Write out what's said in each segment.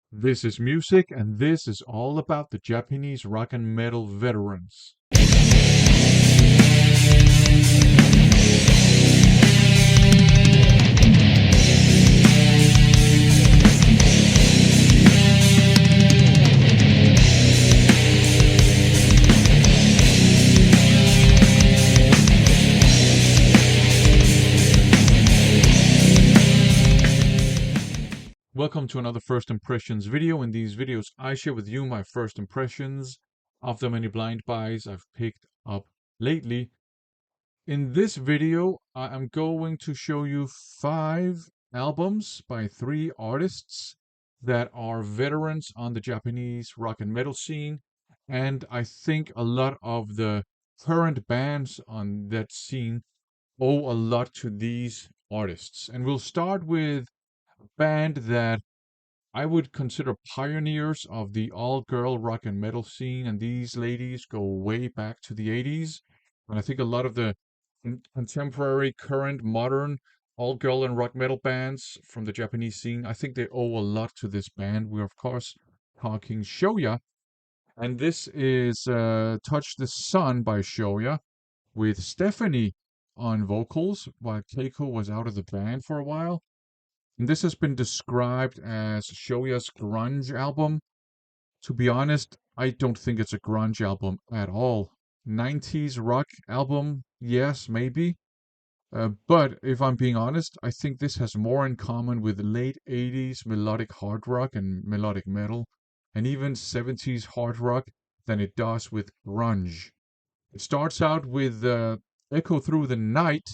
This is music, and this is all about the Japanese rock and metal veterans. Welcome to another First Impressions video. In these videos, I share with you my first impressions of the many blind buys I've picked up lately. In this video, I am going to show you 5 albums by 3 artists that are veterans on the Japanese rock and metal scene. And I think a lot of the current bands on that scene owe a lot to these artists. And we'll start with a band that I would consider pioneers of the all-girl rock and metal scene, and these ladies go way back to the 80s. And I think a lot of the contemporary, current, modern all-girl and rock metal bands from the Japanese scene, I think they owe a lot to this band. We're, of course, talking Shoya, and this is Touch the Sun by Shoya, with Stephanie on vocals, while Keiko was out of the band for a while. And this has been described as Shoya's grunge album. To be honest, I don't think it's a grunge album at all. 90s rock album, yes, maybe. But if I'm being honest, I think this has more in common with late 80s melodic hard rock and melodic metal, and even 70s hard rock than it does with grunge. It starts out with Echo Through the Night,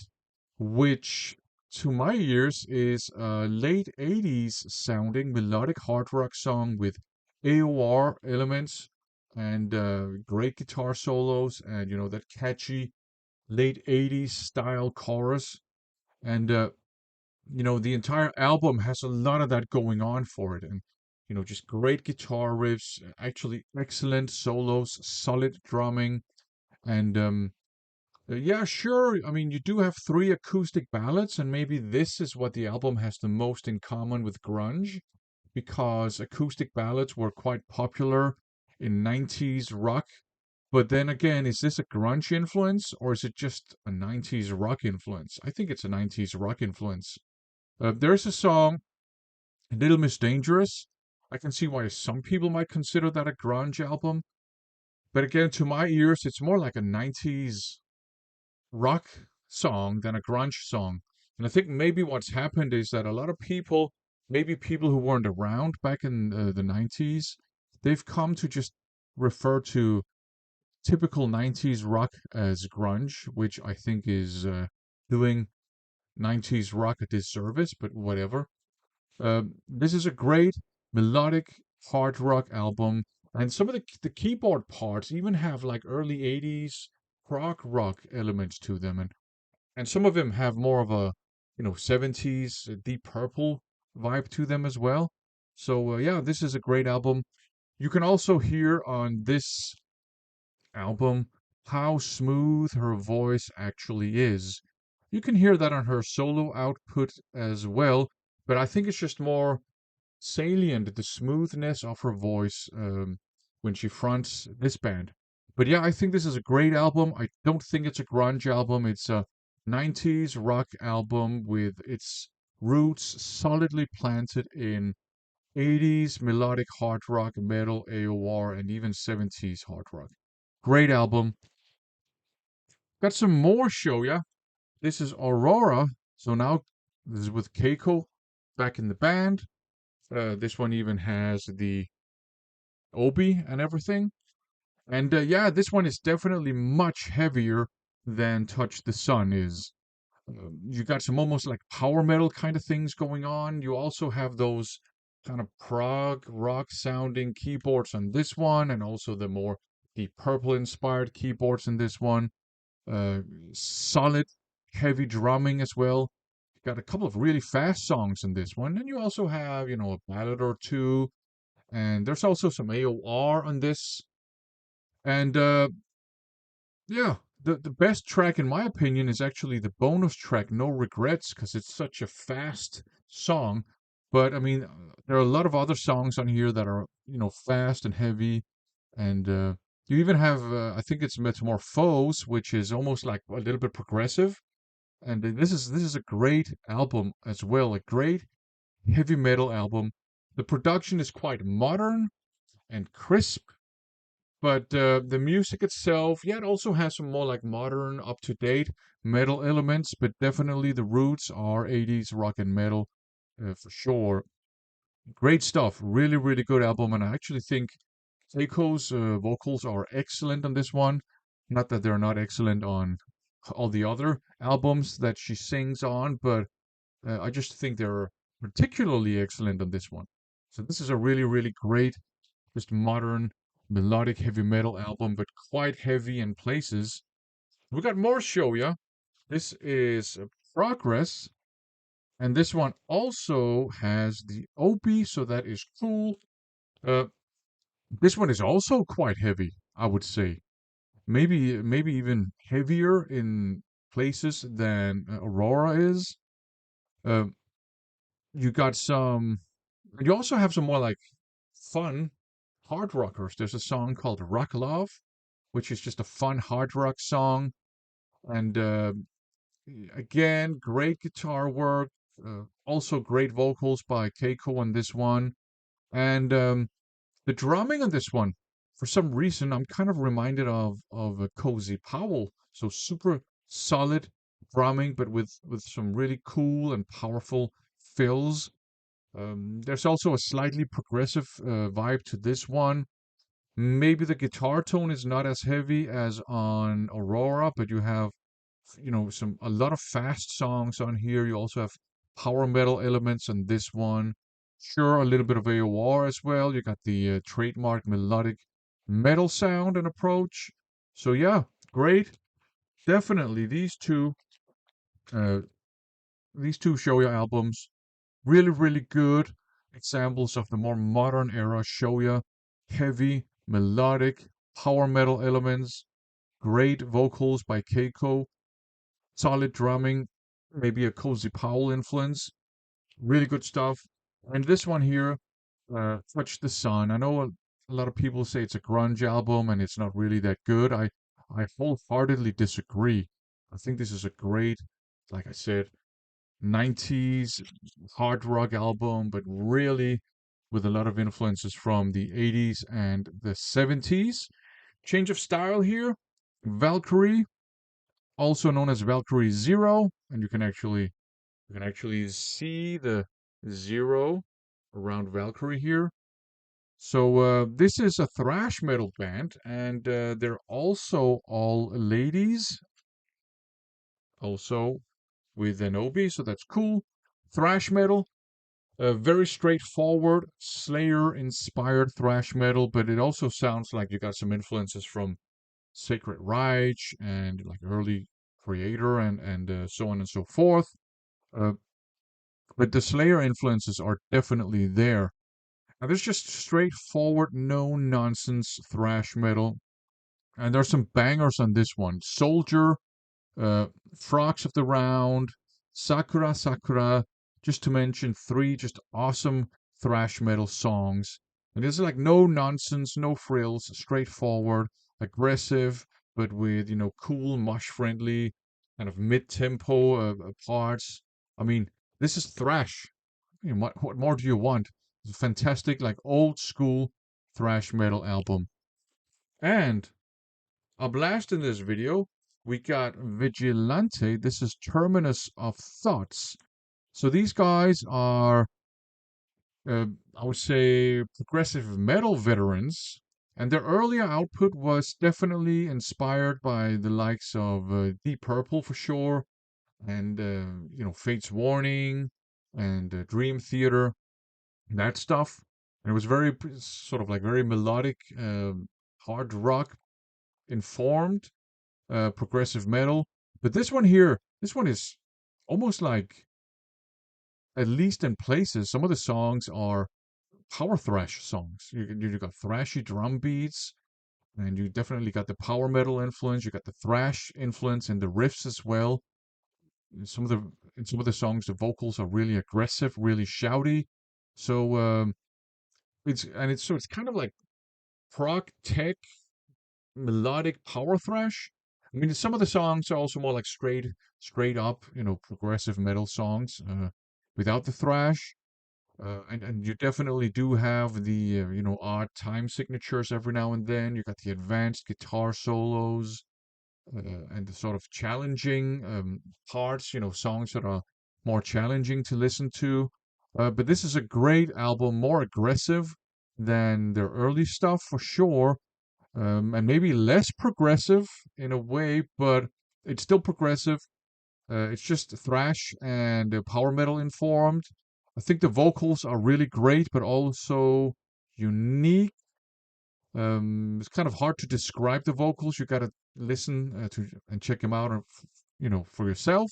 which to my ears is a late 80s sounding melodic hard rock song with AOR elements and great guitar solos and, that catchy late 80s style chorus. And, the entire album has a lot of that going on for it. And, just great guitar riffs, actually excellent solos, solid drumming, and yeah, sure. I mean, you do have 3 acoustic ballads, and maybe this is what the album has the most in common with grunge, because acoustic ballads were quite popular in 90s rock. But then again, is this a grunge influence, or is it just a 90s rock influence? I think it's a 90s rock influence. There's a song, Little Miss Dangerous. I can see why some people might consider that a grunge album. But again, to my ears, it's more like a 90s rock song than a grunge song. And I think maybe what's happened is that a lot of people, maybe people who weren't around back in the 90s, they've come to just refer to typical 90s rock as grunge, which I think is doing 90s rock a disservice, but whatever. This is a great melodic hard rock album, and some of the keyboard parts even have like early 80s prog rock elements to them, and some of them have more of a 70s Deep Purple vibe to them as well. So yeah, this is a great album. You can also hear on this album how smooth her voice actually is. You can hear that on her solo output as well, but I think it's just more salient, the smoothness of her voice when she fronts this band. But yeah, I think this is a great album. I don't think it's a grunge album. It's a 90s rock album with its roots solidly planted in 80s melodic hard rock, metal, AOR, and even 70s hard rock. Great album. Got some more show ya. This is Aurora. So now this is with Keiko back in the band. This one even has the Obi and everything. And yeah, this one is definitely much heavier than Touch the Sun is. You got some almost like power metal kind of things going on. You also have those kind of prog rock sounding keyboards on this one, and also the more Deep Purple inspired keyboards in this one. Solid, heavy drumming as well. You got a couple of really fast songs in this one, and you also have, a ballad or two, and there's also some AOR on this. And yeah, the best track in my opinion is actually the bonus track, No Regrets, because it's such a fast song. But I mean, there are a lot of other songs on here that are, fast and heavy, and you even have, I think it's Metamorphose, which is almost like a little bit progressive. And this is a great album as well, a great heavy metal album. The production is quite modern and crisp, but the music itself, yeah, it also has some more like modern, up to date metal elements, but definitely the roots are 80s rock and metal for sure. Great stuff. Really, really good album. And I actually think Keiko's vocals are excellent on this one. Not that they're not excellent on all the other albums that she sings on, but I just think they're particularly excellent on this one. So this is a really, really great, just modern, melodic heavy metal album, but quite heavy in places. We got more show ya. This is Progress, and this one also has the OP, so that is cool. Uh, this one is also quite heavy, I would say. Maybe even heavier in places than Aurora is. Uh, you got some. You also have some more like fun hard rockers. There's a song called Rock Love, which is just a fun hard rock song, and again, great guitar work. Also, great vocals by Keiko on this one, and the drumming on this one, for some reason, I'm kind of reminded of a Cozy Powell. So super solid drumming, but with some really cool and powerful fills. There's also a slightly progressive vibe to this one. Maybe the guitar tone is not as heavy as on Aurora, but you have, a lot of fast songs on here. You also have power metal elements on this one. Sure, a little bit of AOR as well. You got the trademark melodic metal sound and approach. So yeah, great. Definitely uh, these two Shoya albums, really, really good examples of the more modern era Shoya, heavy, melodic, power metal elements, great vocals by Keiko, solid drumming, maybe a Cozy Powell influence. Really good stuff. And this one here, Touch the Sun. I know a lot of people say it's a grunge album and it's not really that good. I wholeheartedly disagree. I think this is a great, like I said, 90s hard rock album, but really with a lot of influences from the 80s and the 70s. Change of style here. Valkyrie, also known as Valkyrie Zero, and you can actually see the zero around Valkyrie here. So this is a thrash metal band, and they're also all ladies, also with an OB, so that's cool. Thrash metal, very straightforward, Slayer-inspired thrash metal, but it also sounds like you got some influences from Sacred Reich and like early Creator and so on and so forth. Uh, but the Slayer influences are definitely there. Now, there's just straightforward, no nonsense thrash metal, and there's some bangers on this one. Soldier, uh, Frogs of the Round, Sakura Sakura, just to mention three just awesome thrash metal songs. And it's like no nonsense, no frills, straightforward, aggressive, but with, cool, mosh friendly, kind of mid tempo parts. I mean, this is thrash. What more do you want? It's a fantastic, like old school thrash metal album. And a blast in this video, we got Vigilante. This is Terminus of Thoughts. So these guys are, uh, I would say, progressive metal veterans, and their earlier output was definitely inspired by the likes of Deep Purple for sure, and Fate's Warning, and Dream Theater, that stuff. And it was very sort of like very melodic, hard rock informed progressive metal. But this one here, this one is almost like, at least in places, some of the songs are power thrash songs. You got thrashy drum beats, and you definitely got the power metal influence. You got the thrash influence in the riffs as well. In some of the songs, the vocals are really aggressive, really shouty. So it's kind of like prog tech melodic power thrash. I mean, some of the songs are also more like straight up, progressive metal songs without the thrash. And you definitely do have the odd time signatures every now and then. You got the advanced guitar solos and the sort of challenging parts. Songs that are more challenging to listen to. But this is a great album, more aggressive than their early stuff for sure, and maybe less progressive in a way, but it's still progressive. It's just thrash and power metal informed. I think the vocals are really great, but also unique. It's kind of hard to describe the vocals. You gotta listen to and check them out, for yourself.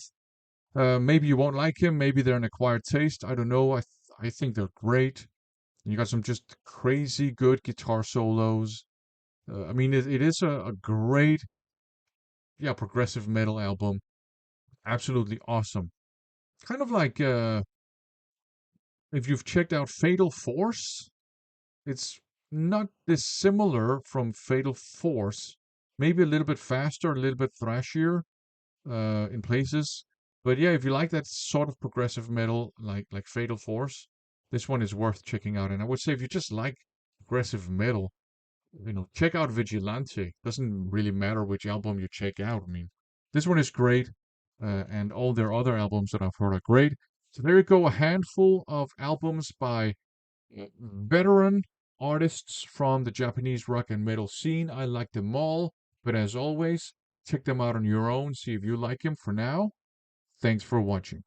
Maybe you won't like him. Maybe they're an acquired taste. I don't know. I think they're great. You got some just crazy good guitar solos. I mean, it is a great, yeah, progressive metal album. Absolutely awesome. Kind of like if you've checked out Fatal Force, it's not dissimilar from Fatal Force. Maybe a little bit faster, a little bit thrashier in places. But yeah, if you like that sort of progressive metal, like Fatal Force, this one is worth checking out. And I would say if you just like progressive metal, check out Vigilante. Doesn't really matter which album you check out. I mean, this one is great, and all their other albums that I've heard are great. So there you go, a handful of albums by veteran artists from the Japanese rock and metal scene. I like them all, but as always, check them out on your own, see if you like them. For now, thanks for watching.